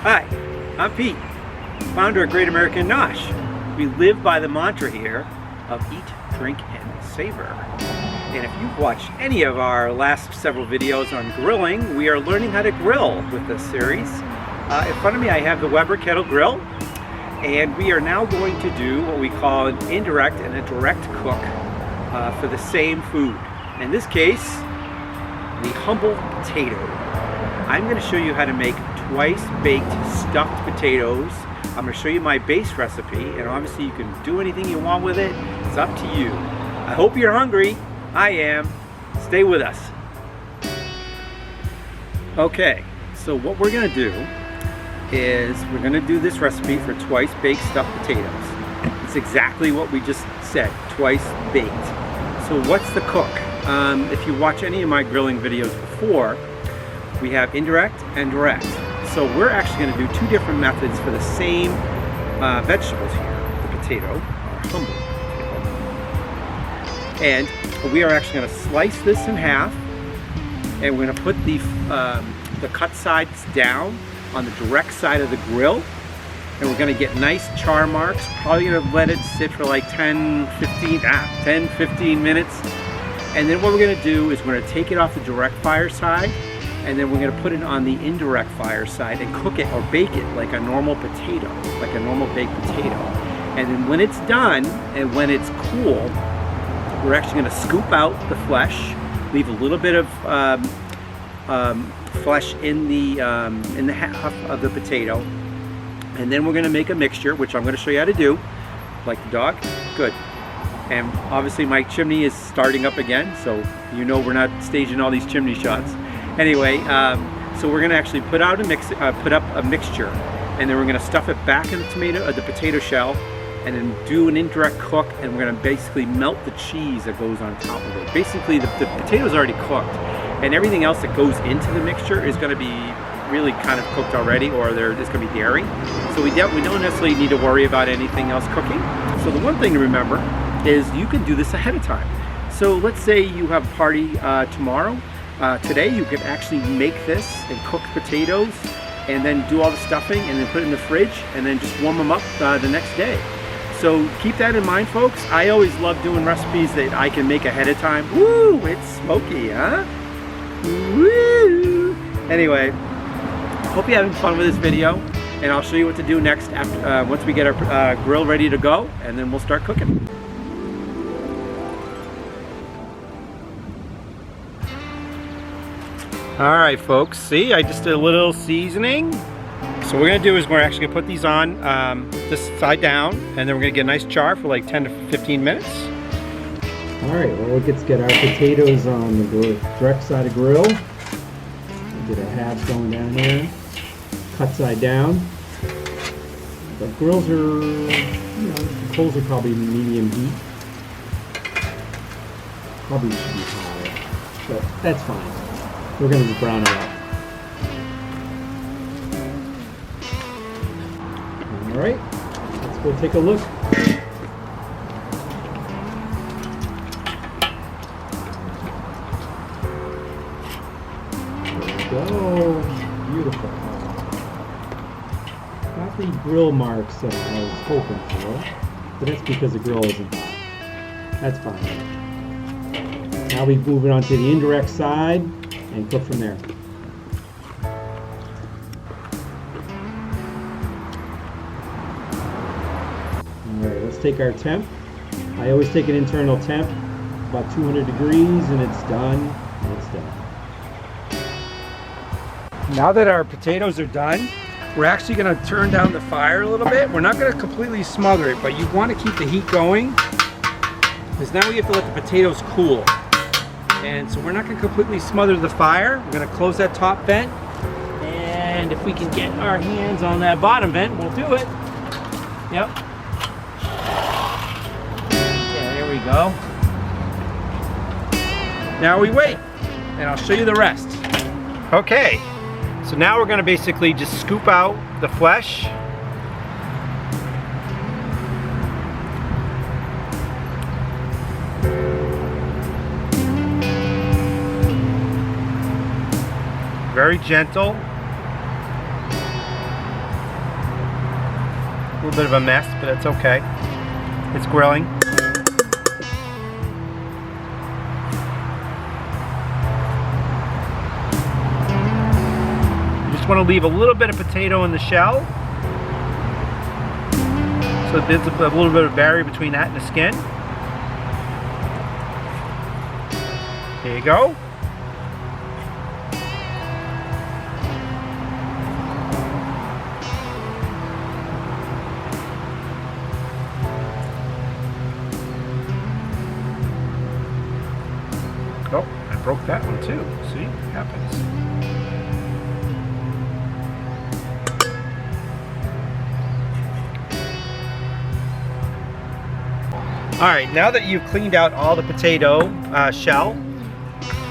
Hi, I'm Pete, founder of Great American Nosh. We live by the mantra here of eat, drink, and savor. And if you've watched any of our last several videos on grilling, we are learning how to grill with this series. In front of me I have the Weber kettle grill, and we are now going to do what we call an indirect and a direct cook for the same food. In this case, the humble potato. I'm going to show you how to make twice baked stuffed potatoes. I'm going to show you my base recipe, and obviously you can do anything you want with it. It's up to you. I hope you're hungry. I am. Stay with us. Okay, so what we're going to do is we're going to do this recipe for twice baked stuffed potatoes. It's exactly what we just said, twice baked. So what's the cook? If you watch any of my grilling videos before, we have indirect and direct. So we're actually going to do two different methods for the same vegetables here. The potato, our humble potato. And we are actually going to slice this in half, and we're going to put the cut sides down on the direct side of the grill, and we're going to get nice char marks. Probably going to let it sit for like 10-15 minutes. And then what we're going to do is we're going to take it off the direct fire side, and then we're going to put it on the indirect fire side and cook it or bake it like a normal potato, like a normal baked potato. And then when it's done and when it's cool, we're actually going to scoop out the flesh, leave a little bit of flesh in the half of the potato, and then we're going to make a mixture, which I'm going to show you how to do. Like the dog? Good. And obviously my chimney is starting up again, so you know we're not staging all these chimney shots. Anyway, so we're going to actually put up a mixture, and then we're going to stuff it back in the potato shell, and then do an indirect cook, and we're going to basically melt the cheese that goes on top of it. Basically, the potato's already cooked, and everything else that goes into the mixture is going to be really kind of cooked already, or there's going to be dairy. So we don't necessarily need to worry about anything else cooking. So the one thing to remember is you can do this ahead of time. So let's say you have a party tomorrow. Today you can actually make this and cook potatoes, and then do all the stuffing, and then put it in the fridge, and then just warm them up the next day. So keep that in mind, folks. I always love doing recipes that I can make ahead of time. Woo, it's smoky, huh? Woo! Anyway, hope you're having fun with this video, and I'll show you what to do next after once we get our grill ready to go, and then we'll start cooking. Alright folks, see, I just did a little seasoning. So what we're going to do is we're actually going to put these on this side down, and then we're going to get a nice char for like 10 to 15 minutes. Alright, well let's get our potatoes on the direct side of the grill. Get our halves going down there. Cut side down. The grills are, the coals are probably medium heat. Probably should be higher, but that's fine. We're going to just brown it up. Alright, let's go take a look. There we go. Beautiful. Not the grill marks that I was hoping for, but that's because the grill isn't hot. That's fine. Now we move it onto the indirect side and cook from there. Alright, let's take our temp. I always take an internal temp, about 200 degrees, and it's done, and it's done. Now that our potatoes are done, we're actually going to turn down the fire a little bit. We're not going to completely smother it, but you want to keep the heat going, because now we have to let the potatoes cool. And so we're not going to completely smother the fire. We're going to close that top vent, and if we can get our hands on that bottom vent, we'll do it. Yep. Yeah, there we go. Now we wait, and I'll show you the rest. Okay, so now we're going to basically just scoop out the flesh. Very gentle. little bit of a mess, but it's okay. It's grilling. You just want to leave a little bit of potato in the shell, so there's a little bit of barrier between that and the skin. There you go. Oh, I broke that one too. See, it happens. All right, now that you've cleaned out all the potato shell,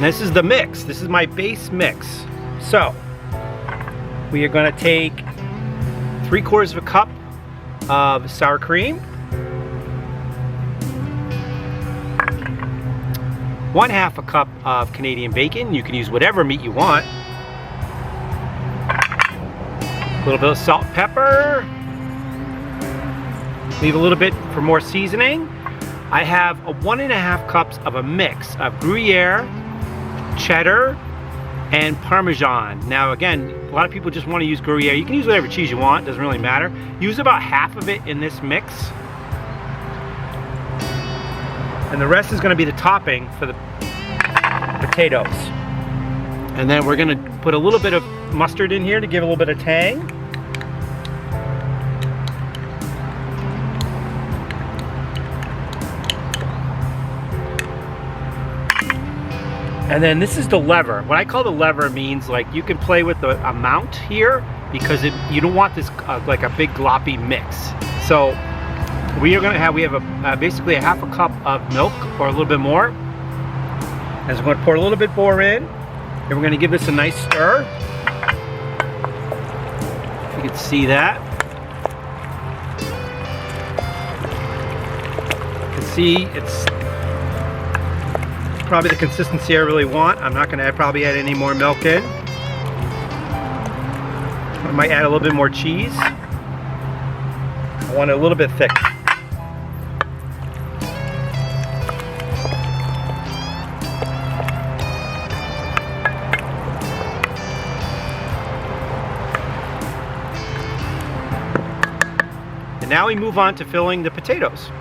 this is the mix. This is my base mix. So, we are gonna take 3/4 of a cup of sour cream, 1/2 a cup of Canadian bacon. You can use whatever meat you want. A little bit of salt and pepper. Leave a little bit for more seasoning. I have 1.5 cups of a mix of Gruyere, cheddar, and Parmesan. Now again, a lot of people just want to use Gruyere. You can use whatever cheese you want, doesn't really matter. Use about half of it in this mix. And the rest is going to be the topping for the potatoes. And then we're going to put a little bit of mustard in here to give a little bit of tang. And then this is the lever. What I call the lever means like you can play with the amount here because you don't want this like a big gloppy mix. So we have basically a 1/2 cup of milk or a little bit more. And so we're going to pour a little bit more in, and we're going to give this a nice stir. You can see that. You can see it's probably the consistency I really want. I'm not going to probably add any more milk in. I might add a little bit more cheese. I want it a little bit thick. And now we move on to filling the potatoes.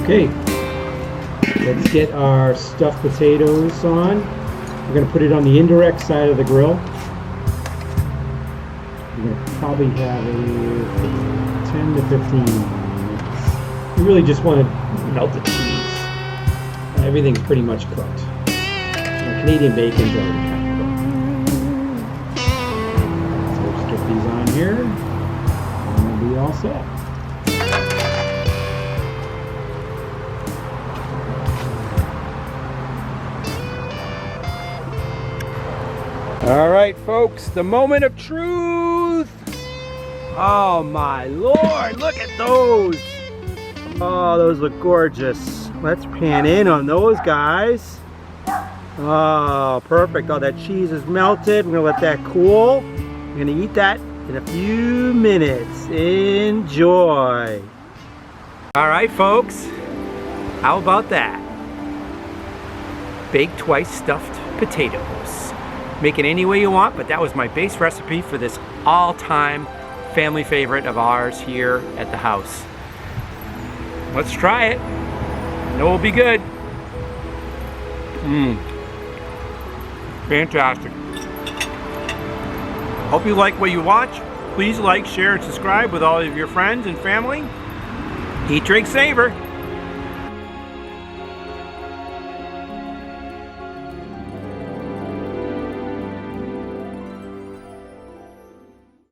Okay, let's get our stuffed potatoes on. We're going to put it on the indirect side of the grill. We're going to probably have a 10 to 15 minutes. You really just want to melt the cheese. Everything's pretty much cooked. Canadian bacon's already kind of cooked. So we'll just get these on here, and we'll be all set. All right, folks, the moment of truth. Oh my Lord, look at those. Oh, those look gorgeous. Let's pan in on those guys. Oh, perfect. Oh, that cheese is melted. We're gonna let that cool. We're gonna eat that in a few minutes. Enjoy. All right, folks, how about that? Baked twice stuffed potatoes. Make it any way you want, but that was my base recipe for this all-time family favorite of ours here at the house. Let's try it. I know it'll be good. Fantastic. Hope you like what you watch. Please like, share, and subscribe with all of your friends and family. Eat, drink, savor.